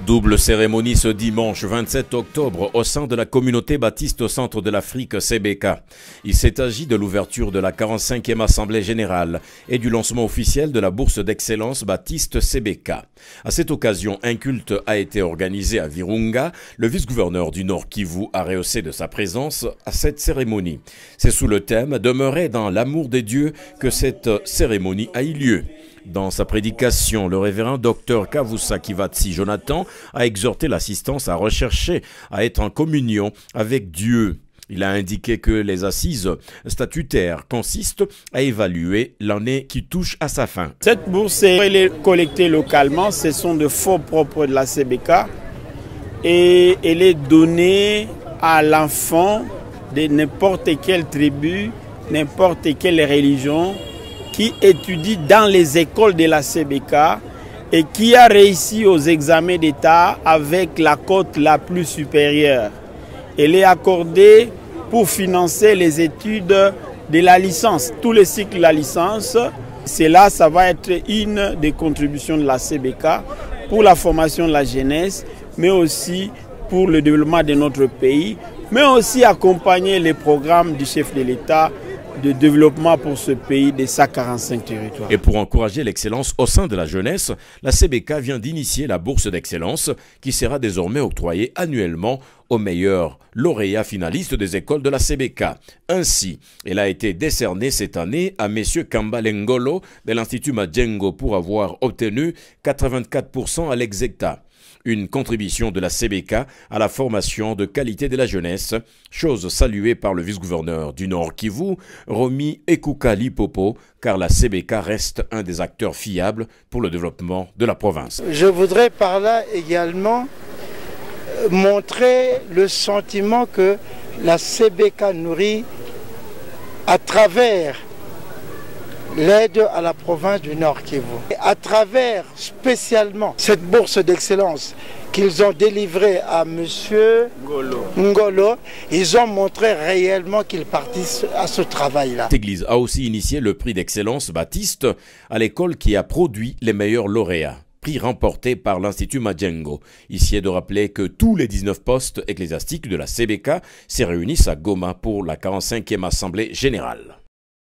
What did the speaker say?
Double cérémonie ce dimanche 27 octobre au sein de la communauté baptiste au centre de l'Afrique CBK. Il s'est agi de l'ouverture de la 45e Assemblée générale et du lancement officiel de la bourse d'excellence baptiste CBK. À cette occasion, un culte a été organisé à Virunga. Le vice-gouverneur du Nord Kivu a rehaussé de sa présence à cette cérémonie. C'est sous le thème « Demeurer dans l'amour des dieux » que cette cérémonie a eu lieu. Dans sa prédication, le révérend Dr Kavusa Kivatsi Jonathan a exhorté l'assistance à rechercher à être en communion avec Dieu. Il a indiqué que les assises statutaires consistent à évaluer l'année qui touche à sa fin. Cette bourse est collectée localement, ce sont de fonds propres de la CBK et elle est donnée à l'enfant de n'importe quelle tribu, n'importe quelle religion qui étudie dans les écoles de la CBK et qui a réussi aux examens d'État avec la cote la plus supérieure. Elle est accordée pour financer les études de la licence, tous les cycles de la licence. Cela, ça va être une des contributions de la CBK pour la formation de la jeunesse, mais aussi pour le développement de notre pays, mais aussi accompagner les programmes du chef de l'État de développement pour ce pays de sa 45 territoires. Et pour encourager l'excellence au sein de la jeunesse, la CBK vient d'initier la bourse d'excellence qui sera désormais octroyée annuellement aux meilleurs lauréats finalistes des écoles de la CBK. Ainsi, elle a été décernée cette année à M. Kambale Ngolo de l'Institut Madjengo pour avoir obtenu 84% à l'execta. Une contribution de la CBK à la formation de qualité de la jeunesse, chose saluée par le vice-gouverneur du Nord Kivu, Romy Ekukali Popo, car la CBK reste un des acteurs fiables pour le développement de la province. Je voudrais par là également montrer le sentiment que la CBK nourrit à travers l'aide à la province du Nord Kivu. Et à travers spécialement cette bourse d'excellence qu'ils ont délivrée à M. Ngolo, ils ont montré réellement qu'ils participent à ce travail-là. Cette église a aussi initié le prix d'excellence baptiste à l'école qui a produit les meilleurs lauréats. Prix remporté par l'Institut Madjengo. Ici est de rappeler que tous les 19 postes ecclésiastiques de la CBK se réunissent à Goma pour la 45e Assemblée générale.